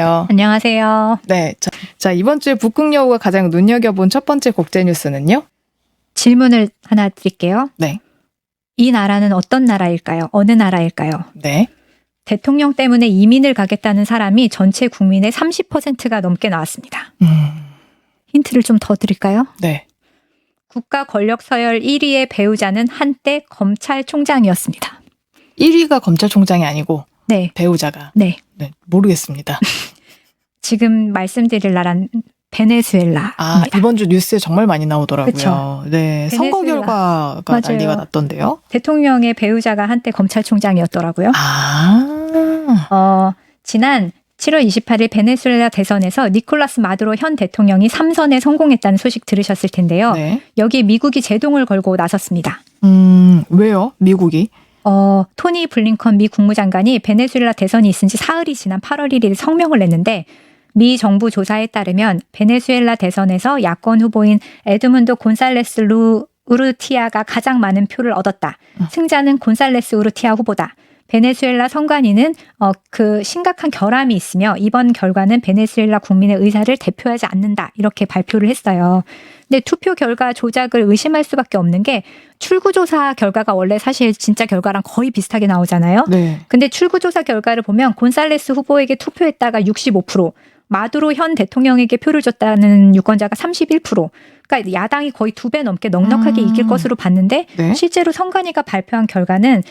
안녕하세요. 네. 자, 이번 주에 북극 여우가 가장 눈여겨본 첫 번째 국제 뉴스는요? 질문을 하나 드릴게요. 네. 이 나라는 어떤 나라일까요? 어느 나라일까요? 네. 대통령 때문에 이민을 가겠다는 사람이 전체 국민의 30%가 넘게 나왔습니다. 힌트를 좀 더 드릴까요? 네. 국가 권력 서열 1위의 배우자는 한때 검찰총장이었습니다. 1위가 검찰총장이 아니고 네. 배우자가. 네. 네, 모르겠습니다. 지금 말씀드릴 나라는 베네수엘라. 아, 이번 주 뉴스에 정말 많이 나오더라고요. 그쵸. 네, 선거 베네수엘라. 결과가 맞아요. 난리가 났던데요. 대통령의 배우자가 한때 검찰총장이었더라고요. 지난 7월 28일 베네수엘라 대선에서 니콜라스 마두로 현 대통령이 3선에 성공했다는 소식 들으셨을 텐데요. 네. 여기에 미국이 제동을 걸고 나섰습니다. 왜요? 미국이? 토니 블링컨 미 국무장관이 베네수엘라 대선이 있은 지 사흘이 지난 8월 1일 성명을 냈는데 미 정부 조사에 따르면 베네수엘라 대선에서 야권 후보인 에드문도 곤살레스 우르티아가 가장 많은 표를 얻었다. 승자는 곤살레스 우르티아 후보다. 베네수엘라 선관위는 그 심각한 결함이 있으며 이번 결과는 베네수엘라 국민의 의사를 대표하지 않는다. 이렇게 발표를 했어요. 근데 투표 결과 조작을 의심할 수밖에 없는 게 출구조사 결과가 원래 사실 진짜 결과랑 거의 비슷하게 나오잖아요. 네. 근데 출구조사 결과를 보면 곤살레스 후보에게 투표했다가 65%, 마두로 현 대통령에게 표를 줬다는 유권자가 31%. 그러니까 야당이 거의 2배 넘게 넉넉하게 이길 것으로 봤는데 네. 실제로 선관위가 발표한 결과는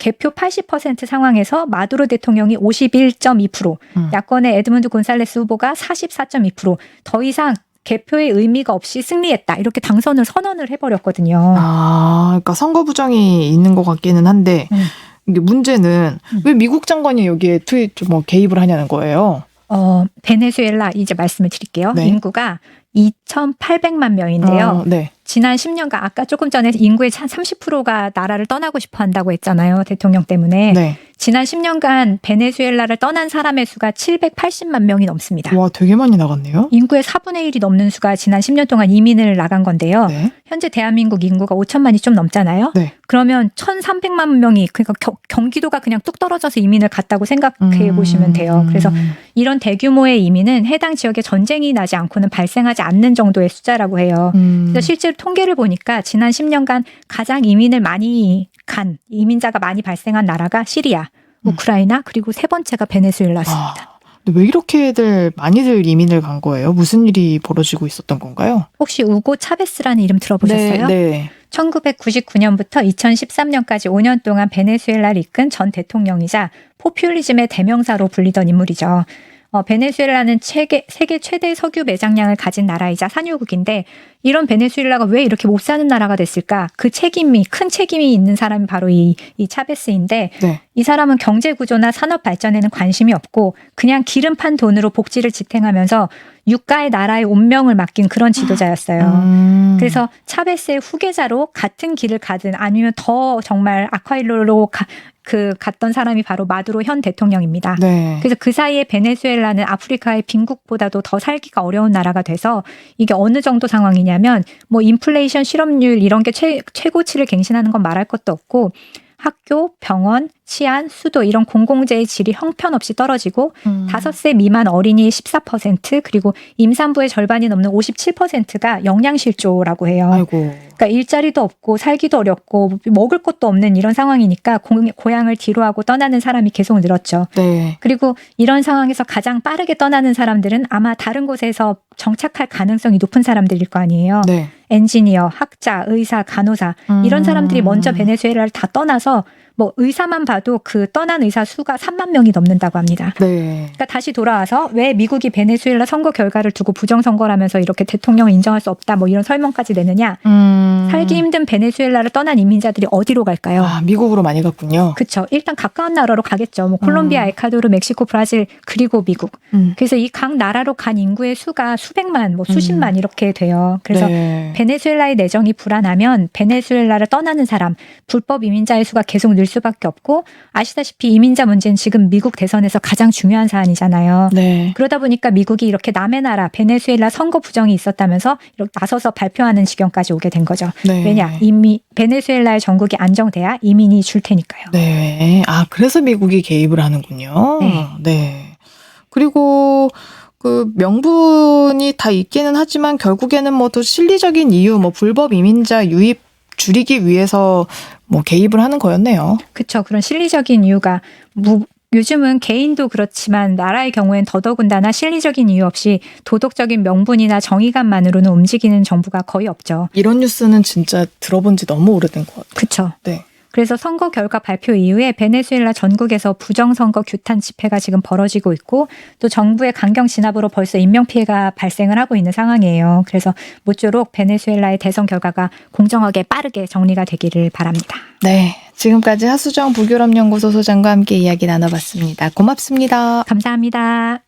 개표 80% 상황에서 마두로 대통령이 51.2%, 야권의 에드문드 곤살레스 후보가 44.2%더 이상 개표의 의미가 없이 승리했다. 이렇게 당선을 선언을 해버렸거든요. 그러니까 선거 부정이 있는 것 같기는 한데 이게 문제는 왜 미국 장관이 여기에 개입을 하냐는 거예요. 베네수엘라 이제 말씀을 드릴게요. 네. 인구가 2,800만 명인데요. 네. 지난 10년간 아까 조금 전에 인구의 한 30%가 나라를 떠나고 싶어 한다고 했잖아요. 대통령 때문에. 네. 지난 10년간 베네수엘라를 떠난 사람의 수가 780만 명이 넘습니다. 와, 되게 많이 나갔네요. 인구의 4분의 1이 넘는 수가 지난 10년 동안 이민을 나간 건데요. 네. 현재 대한민국 인구가 5천만이 좀 넘잖아요. 네. 그러면 1,300만 명이 그러니까 경기도가 그냥 뚝 떨어져서 이민을 갔다고 생각해 보시면 돼요. 그래서 이런 대규모의 이민은 해당 지역에 전쟁이 나지 않고는 발생하지 않는 정도의 숫자라고 해요. 그래서 실제로 통계를 보니까 지난 10년간 가장 이민을 많이 간 이민자가 많이 발생한 나라가 시리아, 우크라이나 그리고 세 번째가 베네수엘라였습니다. 근데 왜 이렇게들 많이들 이민을 간 거예요? 무슨 일이 벌어지고 있었던 건가요? 혹시 우고 차베스라는 이름 들어보셨어요? 네. 1999년부터 2013년까지 5년 동안 베네수엘라를 이끈 전 대통령이자 포퓰리즘의 대명사로 불리던 인물이죠. 베네수엘라는 세계 최대 석유 매장량을 가진 나라이자 산유국인데 이런 베네수엘라가 왜 이렇게 못 사는 나라가 됐을까? 큰 책임이 있는 사람이 바로 이 차베스인데 네. 이 사람은 경제 구조나 산업 발전에는 관심이 없고 그냥 기름 판 돈으로 복지를 지탱하면서 유가의 나라의 운명을 맡긴 그런 지도자였어요. 그래서 차베스의 후계자로 같은 길을 가든 아니면 더 정말 악화일로로 갔던 사람이 바로 마두로 현 대통령입니다. 네. 그래서 그 사이에 베네수엘라는 아프리카의 빈국보다도 더 살기가 어려운 나라가 돼서 이게 어느 정도 상황이냐면 뭐 인플레이션 실업률 이런 게 최고치를 갱신하는 건 말할 것도 없고 학교, 병원, 치안, 수도 이런 공공재의 질이 형편없이 떨어지고 5세 미만 어린이의 14% 그리고 임산부의 절반이 넘는 57%가 영양실조라고 해요. 아이고. 그러니까 일자리도 없고 살기도 어렵고 먹을 것도 없는 이런 상황이니까 고향을 뒤로하고 떠나는 사람이 계속 늘었죠. 네. 그리고 이런 상황에서 가장 빠르게 떠나는 사람들은 아마 다른 곳에서 정착할 가능성이 높은 사람들일 거 아니에요. 네. 엔지니어, 학자, 의사, 간호사 이런 사람들이 먼저 베네수엘라를 다 떠나서 뭐 의사만 봐도 그 떠난 의사 수가 3만 명이 넘는다고 합니다. 네. 그러니까 다시 돌아와서 왜 미국이 베네수엘라 선거 결과를 두고 부정선거라면서 이렇게 대통령을 인정할 수 없다 뭐 이런 설명까지 내느냐. 살기 힘든 베네수엘라를 떠난 이민자들이 어디로 갈까요? 미국으로 많이 갔군요. 그렇죠. 일단 가까운 나라로 가겠죠. 뭐 콜롬비아, 에콰도르, 멕시코, 브라질 그리고 미국. 그래서 이 각 나라로 간 인구의 수가 수백만, 뭐 수십만 이렇게 돼요. 그래서 네. 베네수엘라의 내정이 불안하면 베네수엘라를 떠나는 사람, 불법 이민자의 수가 계속 늘 수밖에 없고 아시다시피 이민자 문제는 지금 미국 대선에서 가장 중요한 사안이잖아요. 네. 그러다 보니까 미국이 이렇게 남의 나라 베네수엘라 선거 부정이 있었다면서 이렇게 나서서 발표하는 지경까지 오게 된 거죠. 네. 왜냐? 이미 베네수엘라의 전국이 안정돼야 이민이 줄 테니까요. 네. 그래서 미국이 개입을 하는군요. 네. 네. 그리고 그 명분이 다 있기는 하지만 결국에는 뭐 또 실리적인 이유, 뭐 불법 이민자 유입 줄이기 위해서 뭐 개입을 하는 거였네요. 그렇죠. 그런 실리적인 이유가 요즘은 개인도 그렇지만 나라의 경우엔 더더군다나 실리적인 이유 없이 도덕적인 명분이나 정의감만으로는 움직이는 정부가 거의 없죠. 이런 뉴스는 진짜 들어본 지 너무 오래된 것 같아요. 그렇죠. 네. 그래서 선거 결과 발표 이후에 베네수엘라 전국에서 부정선거 규탄 집회가 지금 벌어지고 있고 또 정부의 강경 진압으로 벌써 인명피해가 발생을 하고 있는 상황이에요. 그래서 모쪼록 베네수엘라의 대선 결과가 공정하게 빠르게 정리가 되기를 바랍니다. 네. 지금까지 하수정 부교섭연구소 소장과 함께 이야기 나눠봤습니다. 고맙습니다. 감사합니다.